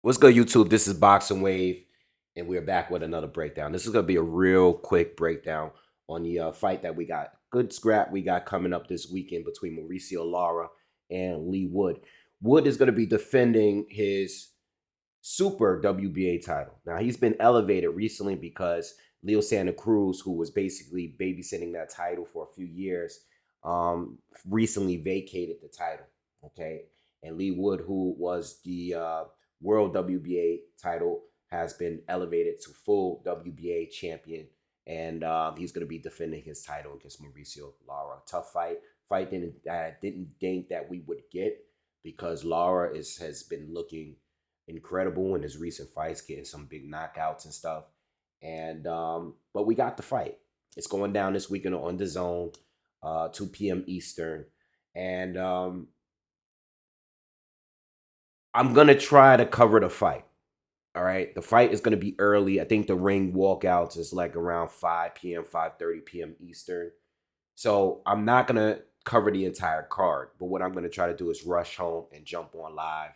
What's good, YouTube? This is Boxingwave, and we're back with another breakdown. This is going to be a real quick breakdown on the fight that we got. Good scrap we got coming up this weekend between Mauricio Lara and Leigh Wood. Wood is going to be defending his Super WBA title. Now, he's been elevated recently because Leo Santa Cruz, who was basically babysitting that title for a few years, recently vacated the title. Okay. And Leigh Wood, who was the World WBA title, has been elevated to full WBA champion. And he's going to be defending his title against Mauricio Lara. Tough fight. Fight didn't think that we would get because Lara has been looking incredible in his recent fights, getting some big knockouts and stuff. And but we got the fight. It's going down this weekend on dazn, 2 p.m. Eastern. And I'm gonna try to cover the fight. All right. The fight is gonna be early. I think the ring walkouts is like around 5 p.m., 5:30 p.m. Eastern. So I'm not gonna cover the entire card, but what I'm gonna try to do is rush home and jump on live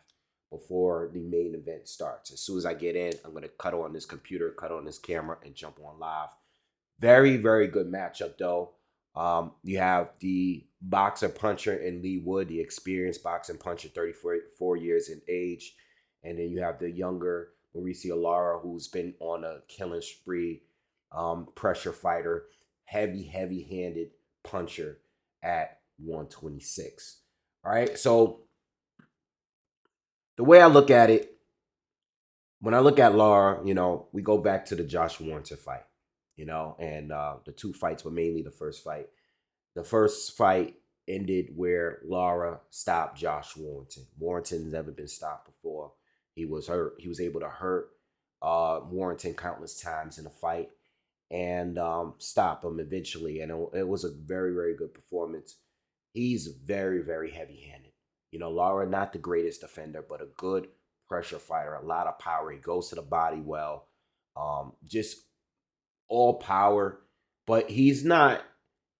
before the main event starts. As soon as I get in, I'm going to cut on this computer, cut on this camera, and jump on live. Very, very good matchup, though. You have the boxer puncher in Leigh Wood, the experienced boxing puncher, 34 years in age. And then you have the younger Mauricio Lara, who's been on a killing spree, pressure fighter, heavy-handed puncher at 126. All right, so the way I look at it, when I look at Lara, we go back to the Josh Warrington fight, and the two fights were mainly the first fight. The first fight ended where Lara stopped Josh Warrington. Warrington's never been stopped before. He was hurt. He was able to hurt Warrington countless times in a fight and stop him eventually. And it was a very, very good performance. He's very, very heavy-handed. Lara, not the greatest defender, but a good pressure fighter, a lot of power. He goes to the body well. Just all power. But he's not,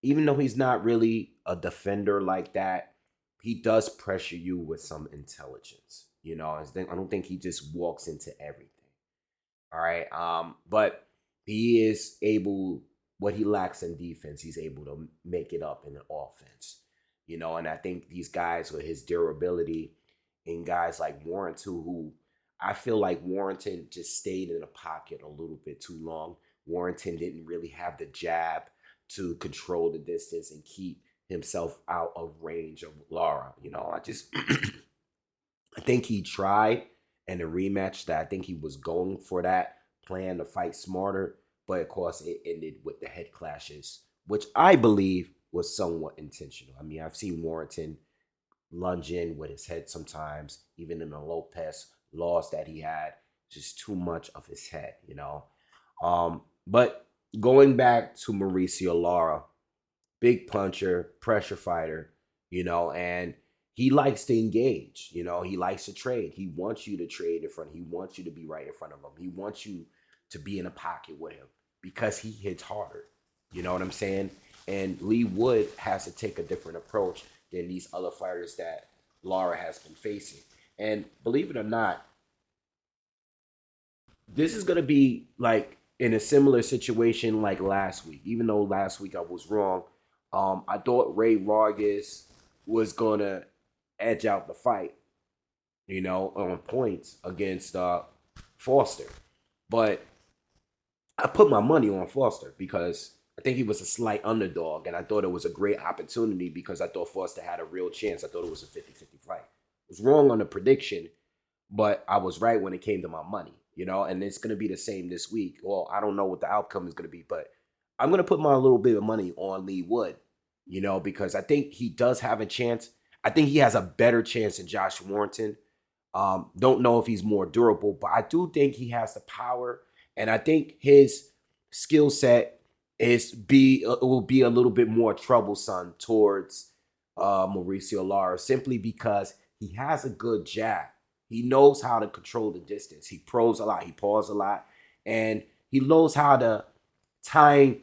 even though he's not really a defender like that, he does pressure you with some intelligence. I don't think he just walks into everything. All right. But he is able, what he lacks in defense, he's able to make it up in an offense. And I think these guys with his durability and guys like Warrington, who I feel like Warrington just stayed in the pocket a little bit too long. Warrington didn't really have the jab to control the distance and keep himself out of range of Lara. I think he tried in a rematch that I think he was going for that plan to fight smarter, but of course it ended with the head clashes, which I believe was somewhat intentional. I mean, I've seen Warrington lunge in with his head sometimes, even in the Lopez loss that he had, just too much of his head. But going back to Mauricio Lara, big puncher, pressure fighter, and he likes to engage, he likes to trade. He wants you to trade in front. He wants you to be right in front of him. He wants you to be in a pocket with him because he hits harder. You know what I'm saying? And Leigh Wood has to take a different approach than these other fighters that Lara has been facing. And believe it or not, this is going to be like in a similar situation like last week. Even though last week I was wrong, I thought Ray Vargas was going to edge out the fight, on points against Foster. But I put my money on Foster because I think he was a slight underdog, and I thought it was a great opportunity because I thought Foster had a real chance. I thought it was a 50-50 fight. I was wrong on the prediction, but I was right when it came to my money, and it's going to be the same this week. Well, I don't know what the outcome is going to be, but I'm going to put my little bit of money on Leigh Wood, because I think he does have a chance. I think he has a better chance than Josh Warrington. Don't know if he's more durable, but I do think he has the power, and I think his skill set will be a little bit more troublesome towards Mauricio Lara simply because he has a good jab. He knows how to control the distance. He pros a lot. He paws a lot, and he knows how to time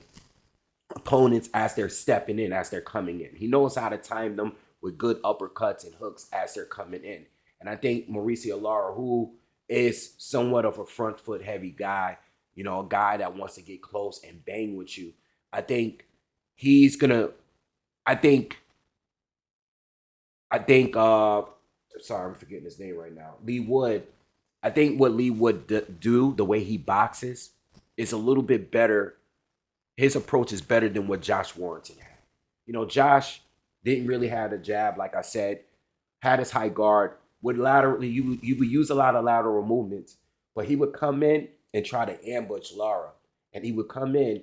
opponents as they're stepping in, as they're coming in. He knows how to time them with good uppercuts and hooks as they're coming in. And I think Mauricio Lara, who is somewhat of a front foot heavy guy, a guy that wants to get close and bang with you. I think he's gonna. I think. I think. Sorry, I'm forgetting his name right now. Leigh Wood. I think what Leigh Wood do, the way he boxes, is a little bit better. His approach is better than what Josh Warrington had. Josh didn't really have a jab, like I said, had his high guard, would laterally, you would use a lot of lateral movements, but he would come in and try to ambush Lara. And he would come in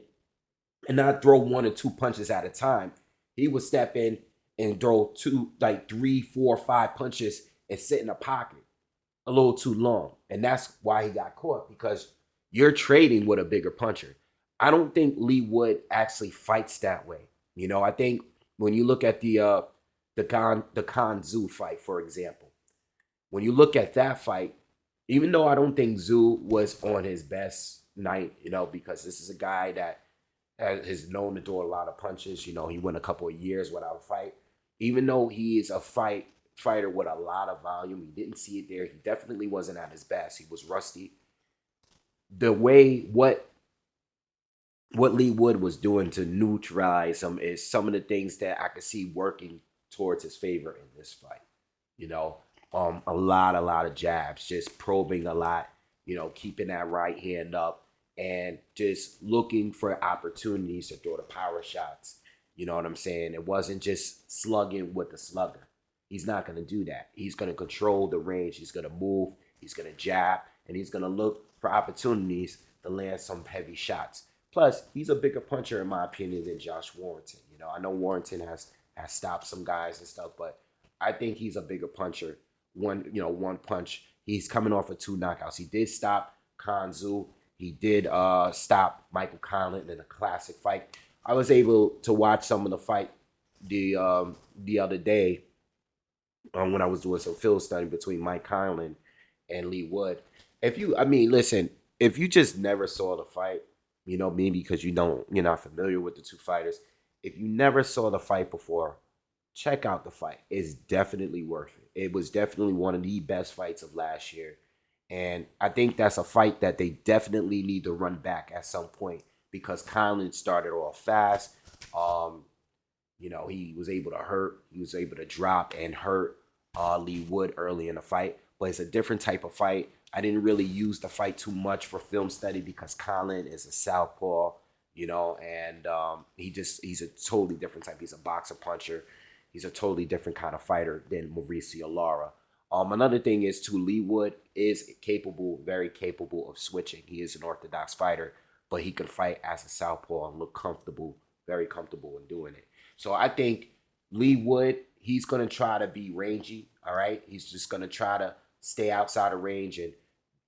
and not throw one or two punches at a time. He would step in and throw two, like 3, 4, 5 punches and sit in a pocket a little too long. And that's why he got caught, because you're trading with a bigger puncher. I don't think Leigh Wood actually fights that way. I think when you look at the Khan Zoo fight, for example, when you look at that fight, even though I don't think Zoo was on his best night, because this is a guy that is known to throw a lot of punches. He went a couple of years without a fight. Even though he is a fighter with a lot of volume, he didn't see it there. He definitely wasn't at his best. He was rusty. The way what Leigh Wood was doing to neutralize him is some of the things that I could see working towards his favor in this fight. A lot of jabs, just probing a lot, keeping that right hand up and just looking for opportunities to throw the power shots. You know what I'm saying? It wasn't just slugging with the slugger. He's not going to do that. He's going to control the range. He's going to move. He's going to jab. And he's going to look for opportunities to land some heavy shots. Plus, he's a bigger puncher, in my opinion, than Josh Warrington. I know Warrington has stopped some guys and stuff, but I think he's a bigger puncher. One punch. He's coming off of 2 knockouts. He did stop Kanzu. He did stop Michael Conlan in a classic fight. I was able to watch some of the fight the other day when I was doing some field study between Mike Conlan and Leigh Wood. Listen, if you just never saw the fight, maybe because you're not familiar with the two fighters. If you never saw the fight before, check out the fight. It's definitely worth it. It was definitely one of the best fights of last year. And I think that's a fight that they definitely need to run back at some point, because Conlan started off fast. He was able to hurt. He was able to drop and hurt Leigh Wood early in the fight. But it's a different type of fight. I didn't really use the fight too much for film study because Conlan is a southpaw, and he's a totally different type. He's a boxer puncher. He's a totally different kind of fighter than Mauricio Lara. Another thing is, too, Leigh Wood is very capable of switching. He is an orthodox fighter, but he can fight as a southpaw and look comfortable, very comfortable in doing it. So I think Leigh Wood, he's going to try to be rangy, all right? He's just going to try to stay outside of range and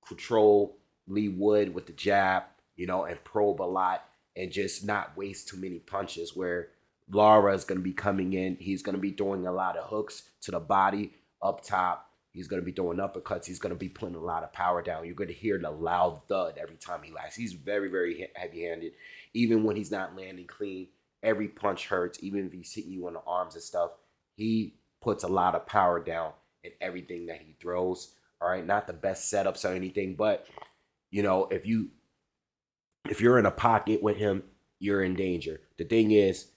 control Leigh Wood with the jab, and probe a lot and just not waste too many punches, where Lara is going to be coming in. He's going to be throwing a lot of hooks to the body up top. He's going to be throwing uppercuts. He's going to be putting a lot of power down. You're going to hear the loud thud every time he lands. He's very, very heavy-handed. Even when he's not landing clean, every punch hurts. Even if he's hitting you on the arms and stuff, he puts a lot of power down in everything that he throws. All right, not the best setups or anything, but if you're in a pocket with him, you're in danger. The thing is,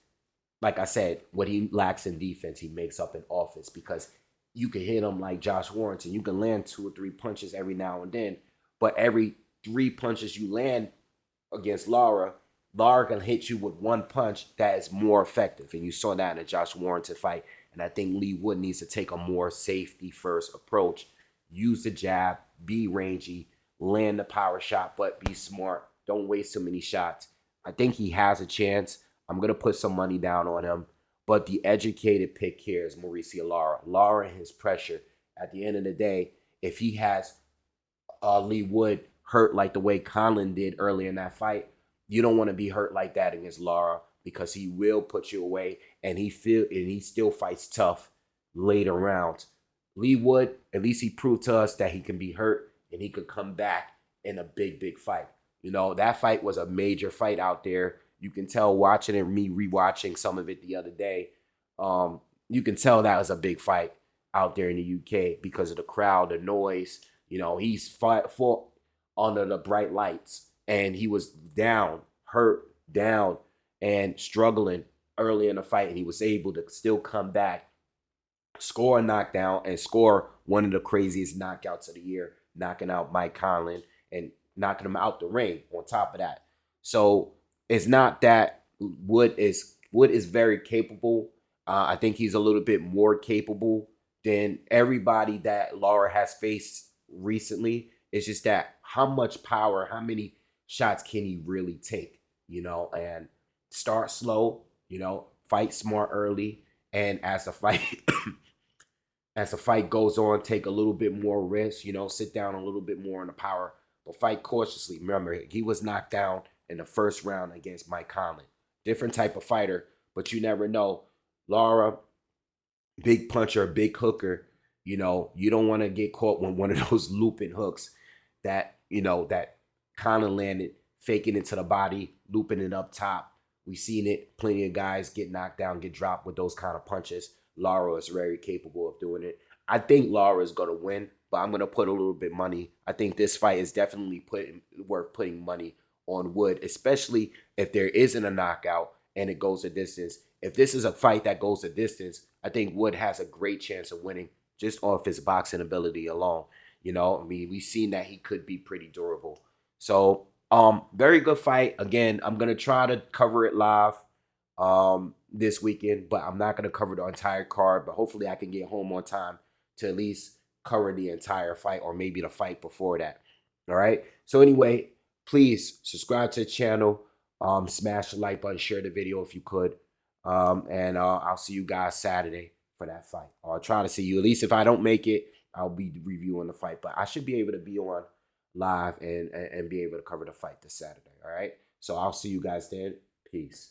like I said, what he lacks in defense, he makes up in offense, because you can hit him like Josh Warrington. You can land 2 or 3 punches every now and then, but every 3 punches you land against Lara can hit you with 1 punch that is more effective. And you saw that in the Josh Warrington fight. And I think Leigh Wood needs to take a more safety-first approach. Use the jab, be rangy, land the power shot, but be smart. Don't waste too many shots. I think he has a chance. I'm going to put some money down on him. But the educated pick here is Mauricio Lara. Lara and his pressure. At the end of the day, if he has Leigh Wood hurt like the way Conlan did early in that fight, you don't want to be hurt like that against Lara, because he will put you away, and he still fights tough later rounds. Leigh Wood, at least he proved to us that he can be hurt and he could come back in a big, big fight. That fight was a major fight out there. You can tell watching it, me rewatching some of it the other day. You can tell that was a big fight out there in the UK because of the crowd, the noise, You know, he's fought under the bright lights, and he was down, hurt, down, and struggling early in the fight, and he was able to still come back, score a knockdown, and score one of the craziest knockouts of the year, knocking out Mike Conlan and knocking him out the ring on top of that. So it's not that Wood is very capable. I think he's a little bit more capable than everybody that Lara has faced recently. It's just that how much power, how many shots can he really take? You know, and start slow, fight smart early, and as the fight as the fight goes on, take a little bit more risk, sit down a little bit more on the power, but fight cautiously. Remember, he was knocked down in the first round against Mike Conlan. Different type of fighter, but you never know. Lara, big puncher, big hooker. You don't want to get caught with one of those looping hooks that Conlan landed, faking it to the body, looping it up top. We've seen it. Plenty of guys get knocked down, get dropped with those kind of punches. Lara is very capable of doing it. I think Lara is going to win, but I'm going to put a little bit money. I think this fight is definitely worth putting money on Wood, especially if there isn't a knockout and it goes a distance. If this is a fight that goes a distance, I think Wood has a great chance of winning just off his boxing ability alone. I mean, we've seen that he could be pretty durable. So, very good fight. Again, I'm gonna try to cover it live this weekend, but I'm not gonna cover the entire card. But hopefully, I can get home on time to at least cover the entire fight, or maybe the fight before that. All right. So anyway, please subscribe to the channel. Smash the like button, share the video if you could, and I'll see you guys Saturday for that fight. Or I'll try to see you. At least if I don't make it, I'll be reviewing the fight. But I should be able to be on live and be able to cover the fight this Saturday. All right. So I'll see you guys then. Peace.